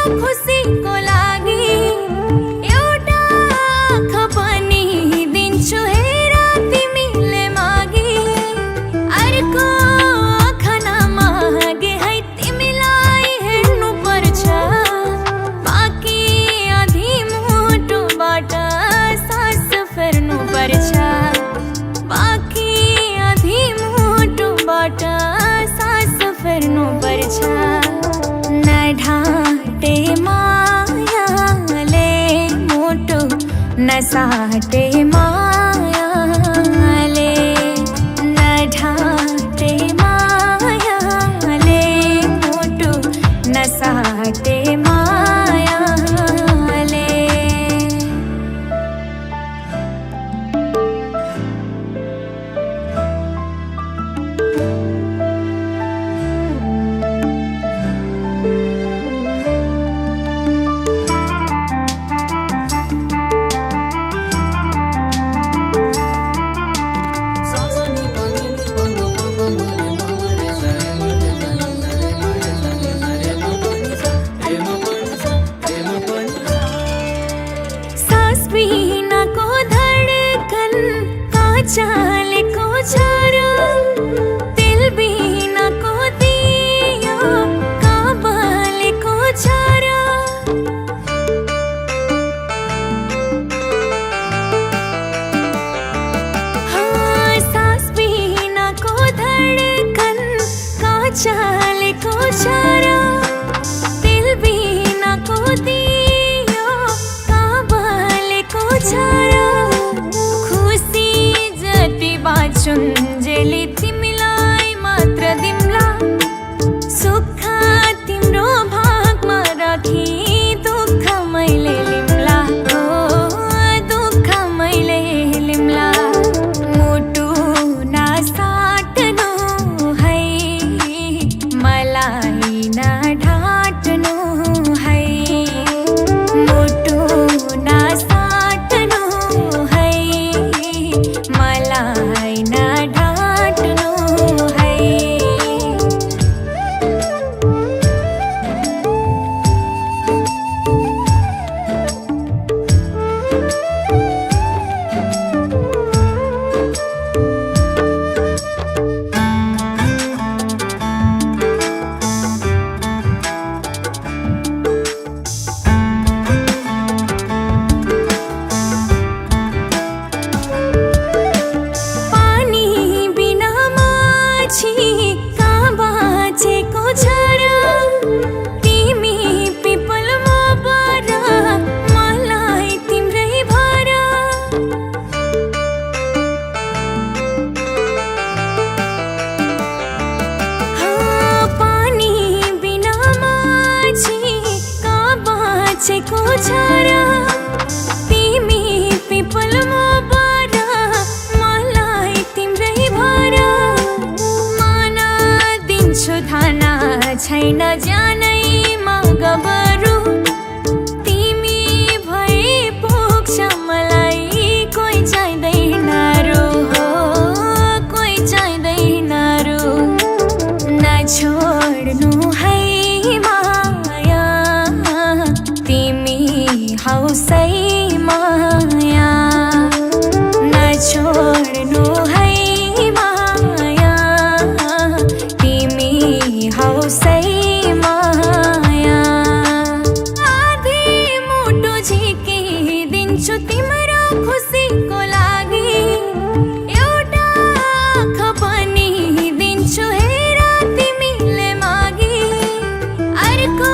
खुसीको लागि एउटा आँखा पनि दिन्छु हेर तिमीले मागी। अर्को आँखा नमागे है तिमीलाई हेर्नु पर्छ। बाँकी आधी मुटुबाट सास फेर्नु पर्छ। बाँकी आधी मुटुबाट सास फेर्नु पर्छ। नढाटे मायाले मुटु नसाटे मायाले। नढाटे मायाले मुटु नसाटे मायाले। बिनाको धडकन काचालेको छोरो। तेल बिनाको दियो काबलेको छोरो। सास बिनाको धडकन काचालेको छोरो। तेल बिनाको दियो खुसी जति बाँचुन्जेली तिमीलाई मात्र दिम्ला। सुख तिम्रो भागमा राखी दुःख मैले लिम्ला। हो दुःख मैले लिम्ला। मुटु नसाट्नु है मलाई नढाट्नु है। मुटु नसाट्नु है मलाई नढाट्नु है। तिमी पिपलमा बारा मलाई तिम्रै भरा। माना दिन्छु थाना छैन जानैमा गबरु। तिमी भए पुग्छ मलाई कोही चाहिँदैन रो। हो कोही चाहिँदैन रो। नछोड्नु है माया तिमी हौसै माया। नछोड्नु है माया तिमी हौसै माया। आधी मुटु झिकिदिन्छु तिम्रो खुसीको लागि। एउटा आँखा पनि दिन्छु हेर तिमीले मागी। अर्को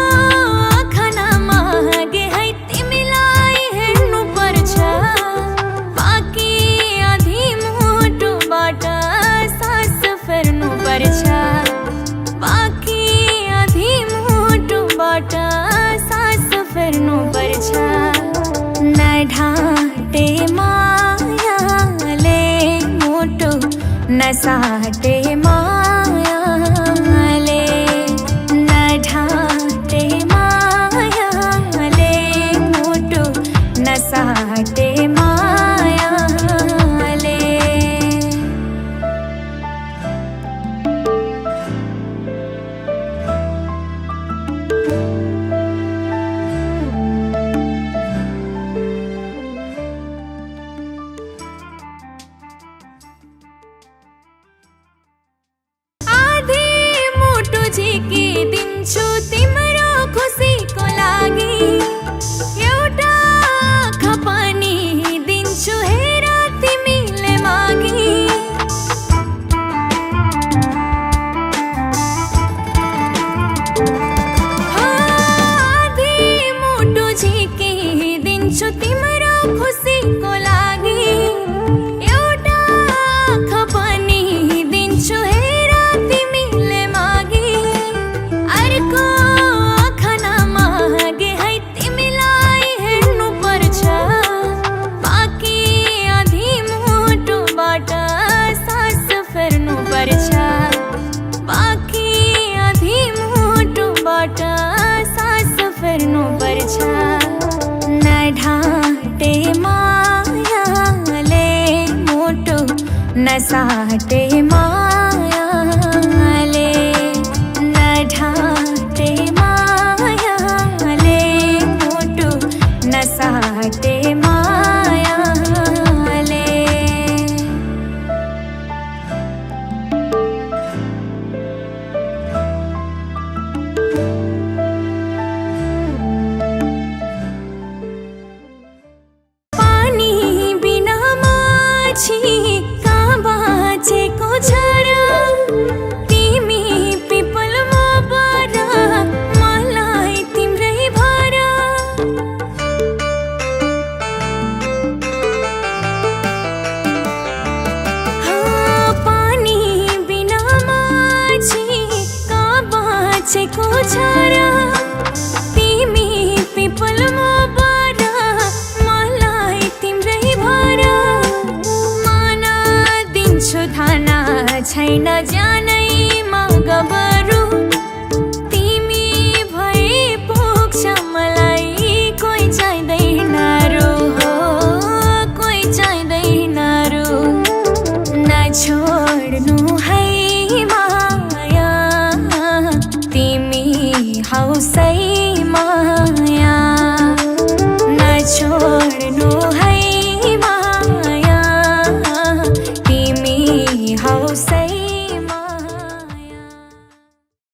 आँखा नमागे है तिमीलाई हेर्नु पर्छ। बाँकी आधी मुटुबाट सास फेर्नु पर्छ। बाँकी आधी मुटुबाट सास फेर्नु पर्छ। नढाटे मायाले मुटु नसाटे मायाले। नढाटे मायाले मुटु नसाटे मायाले। साटे मायाले न ढाटे मायाले मुटु न साटे मायाले पानी बिना माछी कहाँ बाँचेको छ र तिमी पिपलमा बर मलाई तिम्रै भर पानी बिना माछी कहाँ बाँचेको छ र तिमी पिपलमा बर मलाई तिम्रै भर मन दिन्छु थाना छैन जान